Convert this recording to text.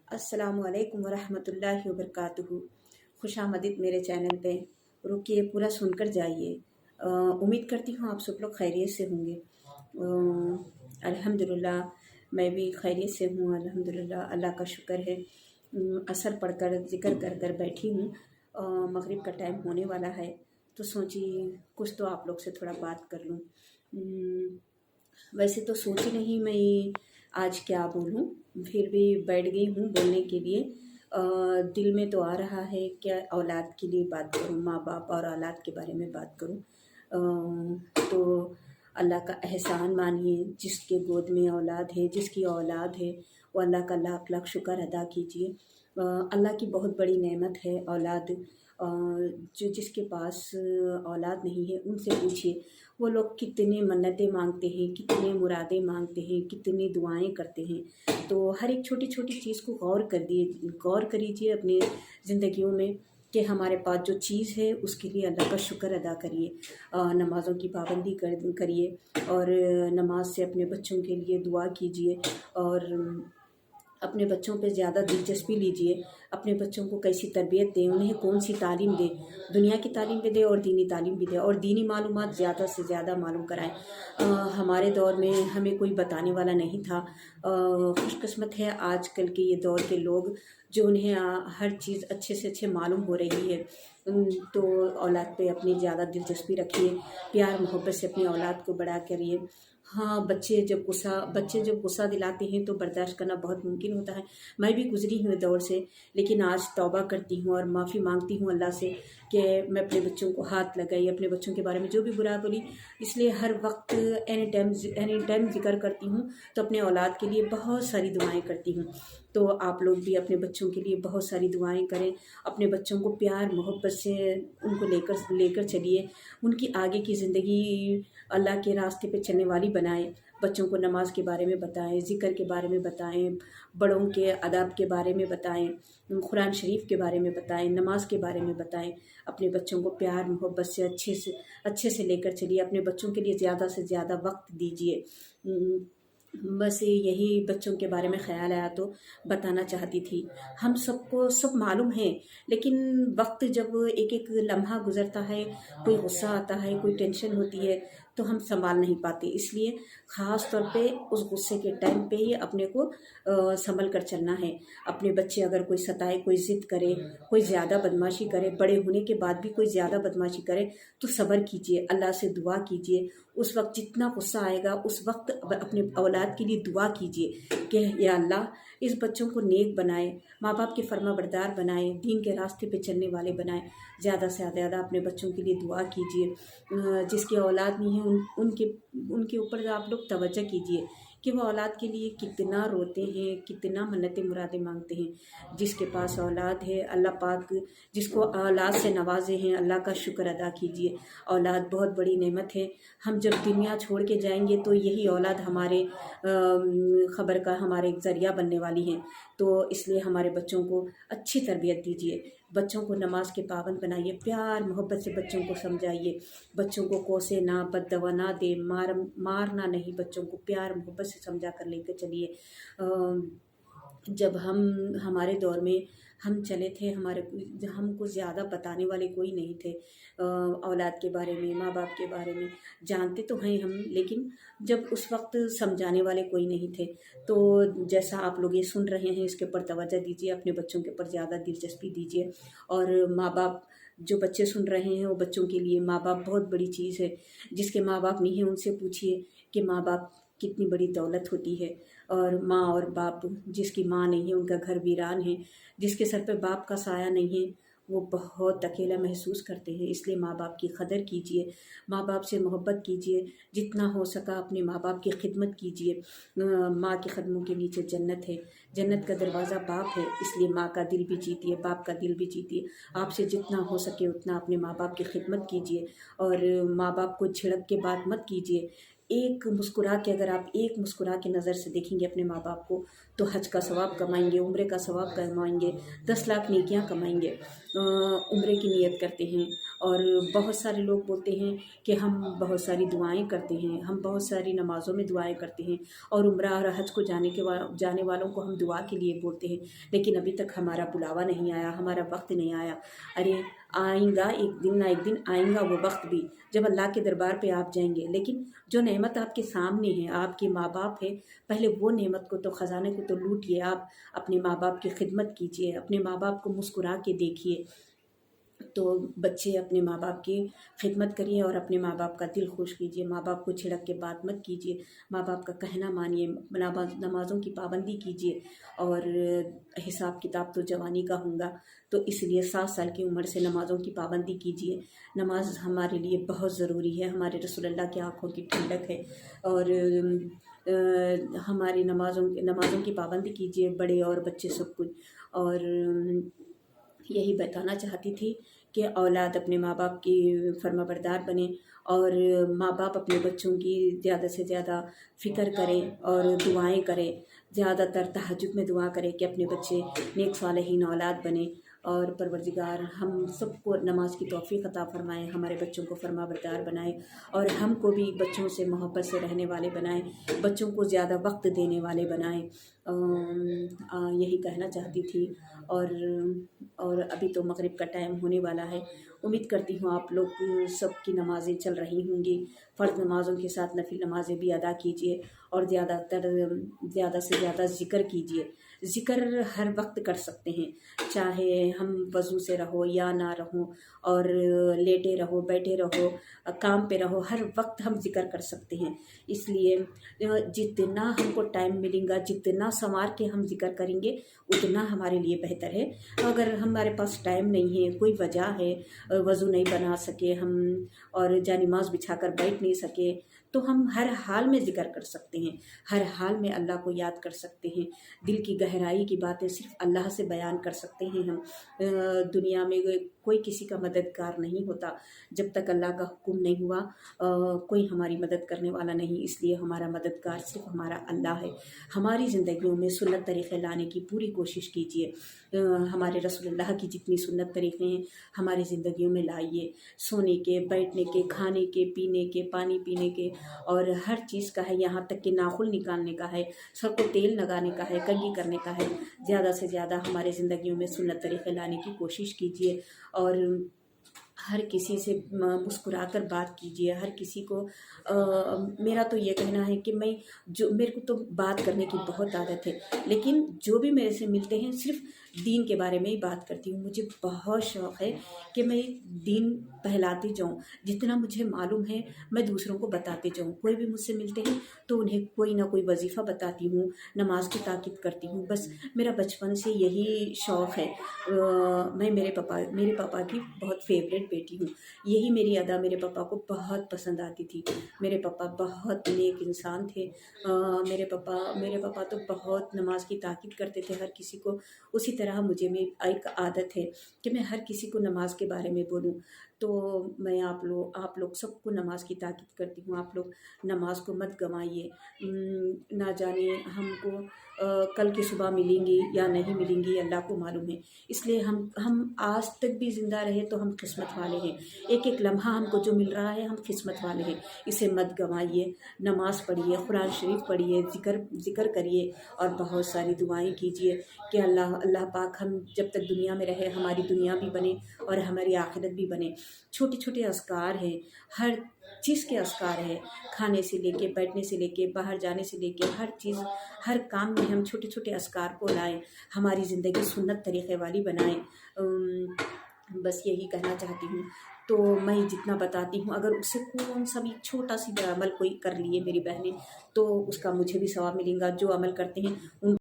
अस्सलामु अलैकुम वरहमतुल्लाहि वबरकातुहू। खुश आमदीद मेरे चैनल पे। रुकिए पूरा सुनकर जाइए। उम्मीद करती हूँ आप सब लोग खैरियत से होंगे। अल्हम्दुलिल्लाह मैं भी खैरियत से हूँ। अल्हम्दुलिल्लाह अल्लाह का शुक्र है। असर पढ़कर ज़िक्र कर कर बैठी हूँ। मगरिब का टाइम होने वाला है तो सोची कुछ तो आप लोग से थोड़ा बात कर लूँ। वैसे तो सोची नहीं मैं आज क्या बोलूँ, फिर भी बैठ गई हूँ बोलने के लिए। दिल में तो आ रहा है क्या औलाद के लिए बात करूँ, माँ बाप और औलाद के बारे में बात करूँ। तो अल्लाह का एहसान मानिए, जिसके गोद में औलाद है, जिसकी औलाद है, वो अल्लाह का लाख लाख शुक्र अदा कीजिए। अल्लाह की बहुत बड़ी नेमत है औलाद। जो जिसके पास औलाद नहीं है उनसे पूछिए वो लोग कितने मन्नतें मांगते हैं, कितने मुरादें मांगते हैं, कितनी दुआएं करते हैं। तो हर एक छोटी छोटी चीज़ को गौर करीजिए अपने ज़िंदगियों में कि हमारे पास जो चीज़ है उसके लिए अल्लाह का शुक्र अदा करिए। नमाज़ों की पाबंदी करिए और नमाज से अपने बच्चों के लिए दुआ कीजिए और अपने बच्चों पे ज़्यादा दिलचस्पी लीजिए। अपने बच्चों को कैसी तरबियत दें, उन्हें कौन सी तालीम दें, दुनिया की तालीम भी दें और दीनी तालीम भी दें और दीनी मालूमात ज़्यादा से ज़्यादा मालूम कराएं। हमारे दौर में हमें कोई बताने वाला नहीं था। खुशकिस्मत है आजकल के ये दौर के लोग जो उन्हें हर चीज़ अच्छे से अच्छे मालूम हो रही है। तो औलाद पे अपनी ज़्यादा दिलचस्पी रखिए, प्यार मोहब्बत से अपनी औलाद को बड़ा करिए। हाँ, बच्चे जब गुस्सा दिलाते हैं तो बर्दाश्त करना बहुत मुमकिन होता है। मैं भी गुजरी हूँ दौर से, लेकिन आज तौबा करती हूँ और माफ़ी मांगती हूँ अल्लाह से कि मैं अपने बच्चों को हाथ लगाई, अपने बच्चों के बारे में जो भी बुरा बोली। इसलिए हर वक्त एनी टाइम ज़िक्र करती हूँ तो अपने औलाद के लिए बहुत सारी दुआएं करती हूँ। तो आप लोग भी अपने बच्चों के लिए बहुत सारी दुआएं करें। अपने बच्चों को प्यार मोहब्बत से उनको लेकर चलिए। उनकी आगे की ज़िंदगी अल्लाह के रास्ते पे चलने वाली बनाएं। बच्चों को नमाज के बारे में बताएं, ज़िक्र के बारे में बताएं, बड़ों के अदब के बारे में बताएं, कुरान शरीफ के बारे में बताएं, नमाज के बारे में बताएं। अपने बच्चों को प्यार मोहब्बत से अच्छे से लेकर चलिए। अपने बच्चों के लिए ज़्यादा से ज़्यादा वक्त दीजिए। बस यही बच्चों के बारे में ख्याल आया तो बताना चाहती थी। हम सबको सब मालूम है, लेकिन वक्त जब एक एक लम्हा गुजरता है, कोई गुस्सा आता है, कोई टेंशन होती है तो हम संभाल नहीं पाते। इसलिए ख़ास तौर पे उस गुस्से के टाइम पे ही अपने को संभल कर चलना है। अपने बच्चे अगर कोई सताए, कोई ज़िद करे, कोई ज़्यादा बदमाशी करे, बड़े होने के बाद भी कोई ज़्यादा बदमाशी करे तो सब्र कीजिए, अल्लाह से दुआ कीजिए। उस वक्त जितना गुस्सा आएगा उस वक्त अपने औलाद के लिए दुआ कीजिए कि या अल्लाह इस बच्चों को नेक बनाए, माँ बाप के फर्माबरदार बनाए, दीन के रास्ते पे चलने वाले बनाए। ज़्यादा से ज़्यादा अपने बच्चों के लिए दुआ कीजिए। जिसकी औलाद नहीं है उनके ऊपर आप लोग तवज्जो कीजिए कि वो औलाद के लिए कितना रोते हैं, कितना मन्नतें मुरादें मांगते हैं। जिसके पास औलाद है अल्लाह पाक जिसको औलाद से नवाजे हैं, अल्लाह का शुक्र अदा कीजिए। औलाद बहुत बड़ी नेमत है। हम जब दुनिया छोड़ के जाएंगे तो यही औलाद हमारे खबर का हमारे एक ज़रिया बनने वाली है। तो इसलिए हमारे बच्चों को अच्छी तरबियत दीजिए, बच्चों को नमाज के पाबंद बनाइए, प्यार मोहब्बत से बच्चों को समझाइए। बच्चों को कोसे ना, बद्दवा ना दे, मारना नहीं, बच्चों को प्यार मोहब्बत से समझा कर लेकर चलिए। जब हमारे दौर में हम चले थे, हमको ज़्यादा बताने वाले कोई नहीं थे। औलाद के बारे में, माँ बाप के बारे में जानते तो हैं हम, लेकिन जब उस वक्त समझाने वाले कोई नहीं थे। तो जैसा आप लोग ये सुन रहे हैं इसके ऊपर तवज्जो दीजिए, अपने बच्चों के ऊपर ज़्यादा दिलचस्पी दीजिए। और माँ बाप जो बच्चे सुन रहे हैं वो बच्चों के लिए माँ बाप बहुत बड़ी चीज़ है। जिसके माँ बाप नहीं है उनसे पूछिए कि माँ बाप कितनी बड़ी दौलत होती है। और माँ और बाप, जिसकी माँ नहीं है उनका घर वीरान है। जिसके सर पे बाप का साया नहीं है वो बहुत अकेला महसूस करते हैं। इसलिए माँ बाप की कदर कीजिए, माँ बाप से मोहब्बत कीजिए, जितना हो सका अपने माँ बाप की खिदमत कीजिए। माँ के कदमों के नीचे जन्नत है, जन्नत का दरवाज़ा बाप है। इसलिए माँ का दिल भी जीतिए, बाप का दिल भी जीतिए। आपसे जितना हो सके उतना अपने माँ बाप की खिदमत कीजिए और माँ बाप को झिड़क के बात मत कीजिए। एक मुस्कुरा के अगर आप एक मुस्कुरा के नज़र से देखेंगे अपने माँ बाप को तो हज का सवाब कमाएंगे, उम्रे का सवाब कमाएंगे, 10 लाख नेकियां कमाएंगे। उम्रे की नीयत करते हैं اور بہت سارے لوگ بولتے ہیں کہ ہم بہت ساری دعائیں کرتے ہیں، ہم بہت ساری نمازوں میں دعائیں کرتے ہیں، اور عمرہ اور حج کو جانے والوں کو ہم دعا کے لیے بولتے ہیں، لیکن ابھی تک ہمارا بلاوا نہیں آیا، ہمارا وقت نہیں آیا۔ ارے آئیں گا ایک دن نہ ایک دن، آئیں گا وہ وقت بھی جب اللہ کے دربار پہ آپ جائیں گے، لیکن جو نعمت آپ کے سامنے ہے، آپ کے ماں باپ ہے، پہلے وہ نعمت کو تو، خزانے کو تو لوٹیے۔ آپ اپنے ماں باپ کی خدمت کیجیے، اپنے ماں باپ کو مسکرا کے دیکھیے۔ تو بچے اپنے ماں باپ کی خدمت کریے اور اپنے ماں باپ کا دل خوش کیجیے، ماں باپ کو چھڑک کے بات مت کیجیے، ماں باپ کا کہنا مانیے، نمازوں کی پابندی کیجیے۔ اور حساب کتاب تو جوانی کا ہوں گا، تو اس لیے 7 سال کی عمر سے نمازوں کی پابندی کیجیے۔ نماز ہمارے لیے بہت ضروری ہے، ہمارے رسول اللہ کی آنکھوں کی ٹھنڈک ہے، اور ہماری نمازوں کی پابندی کیجیے، بڑے اور بچے سب کچھ۔ اور یہی بتانا چاہتی تھی کہ اولاد اپنے ماں باپ کی فرما بردار بنے، اور ماں باپ اپنے بچوں کی زیادہ سے زیادہ فکر کریں اور دعائیں کریں، زیادہ تر تہجد میں دعا کریں کہ اپنے بچے نیک صالحین اولاد بنیں۔ اور پروردگار ہم سب کو نماز کی توفیق عطا فرمائے، ہمارے بچوں کو فرما بردار بنائے، اور ہم کو بھی بچوں سے محبت سے رہنے والے بنائے، بچوں کو زیادہ وقت دینے والے بنائے۔ یہی کہنا چاہتی تھی۔ اور ابھی تو مغرب کا ٹائم ہونے والا ہے، امید کرتی ہوں آپ لوگ سب کی نمازیں چل رہی ہوں گی، فرض نمازوں کے ساتھ نفل نمازیں بھی ادا کیجیے، اور زیادہ سے زیادہ ذکر کیجیے۔ ذکر ہر وقت کر سکتے ہیں، چاہے ہم وضو سے رہو یا نہ رہو، اور لیٹے رہو، بیٹھے رہو، کام پہ رہو، ہر وقت ہم ذکر کر سکتے ہیں۔ اس لیے جتنا ہم کو ٹائم ملے گا، جتنا سنوار کے ہم ذکر کریں گے، اتنا ہمارے لیے بہتر ہے۔ اگر ہمارے پاس ٹائم نہیں ہے، کوئی وجہ ہے، وضو نہیں بنا سکے ہم، اور جانماز بچھا کر بیٹھ نہیں سکے، تو ہم ہر حال میں ذکر کر سکتے ہیں، ہر حال میں اللہ کو یاد کر سکتے ہیں، دل کی گہرائی کی باتیں صرف اللہ سے بیان کر سکتے ہیں ہم۔ دنیا میں کوئی کسی کا مددگار نہیں ہوتا، جب تک اللہ کا حکم نہیں ہوا کوئی ہماری مدد کرنے والا نہیں، اس لیے ہمارا مددگار صرف ہمارا اللہ ہے۔ ہماری زندگیوں میں سنت طریقے لانے کی پوری کوشش کیجیے، ہمارے رسول اللہ کی جتنی سنت طریقے ہیں ہماری زندگیوں میں لائیے، سونے کے، بیٹھنے کے، کھانے کے، پینے کے، پانی پینے کے، اور ہر چیز کا ہے، یہاں تک کہ ناخن نکالنے کا ہے، سر کو تیل لگانے کا ہے، کنگھی کرنے کا ہے۔ زیادہ سے زیادہ ہمارے زندگیوں میں سنت طریقے لانے کی کوشش کیجیے، اور ہر کسی سے مسکرا کر بات کیجیے، ہر کسی کو میرا تو یہ کہنا ہے کہ میرے کو تو بات کرنے کی بہت عادت ہے، لیکن جو بھی میرے سے ملتے ہیں صرف دین کے بارے میں ہی بات کرتی ہوں۔ مجھے بہت شوق ہے کہ میں دین پھیلاتی جاؤں، جتنا مجھے معلوم ہے میں دوسروں کو بتاتے جاؤں۔ کوئی بھی مجھ سے ملتے ہیں تو انہیں کوئی نہ کوئی وظیفہ بتاتی ہوں، نماز کی تاکید کرتی ہوں، بس میرا بچپن سے یہی شوق ہے۔ میں میرے پاپا کی بہت فیوریٹ بیٹی ہوں، یہی میری ادا میرے پاپا کو بہت پسند آتی تھی۔ میرے پاپا بہت نیک انسان تھے، میرے پاپا تو بہت نماز کی تاکید کرتے تھے ہر کسی کو۔ اسی طرح مجھے بھی ایک عادت ہے کہ میں ہر کسی کو نماز کے بارے میں بولوں، تو میں آپ لوگ سب کو نماز کی تاکید کرتی ہوں، آپ لوگ نماز کو مت گنوائیے۔ نہ جانے ہم کو کل کی صبح ملیں گی یا نہیں ملیں گی، اللہ کو معلوم ہے، اس لیے ہم آج تک بھی زندہ رہے تو ہم قسمت والے ہیں، ایک ایک لمحہ ہم کو جو مل رہا ہے ہم قسمت والے ہیں، اسے مت گنوائیے۔ نماز پڑھیے، قرآن شریف پڑھیے، ذکر کریے، اور بہت ساری دعائیں کیجیے کہ اللہ پاک ہم جب تک دنیا میں رہے ہماری دنیا بھی بنے اور ہماری آخرت بھی بنے۔ چھوٹے چھوٹے اذکار ہیں، ہر چیز کے اذکار ہیں، کھانے سے لے کے، بیٹھنے سے لے کے، باہر جانے سے لے کے، ہر چیز، ہر کام میں ہم چھوٹے چھوٹے اذکار کو لائیں، ہماری زندگی سنت طریقے والی بنائیں۔ بس یہی کہنا چاہتی ہوں۔ تو میں جتنا بتاتی ہوں، اگر اس سے کون سا بھی چھوٹا سی عمل کوئی کر لیے میری بہنیں، تو اس کا مجھے بھی ثواب ملے گا۔ جو عمل کرتے ہیں ان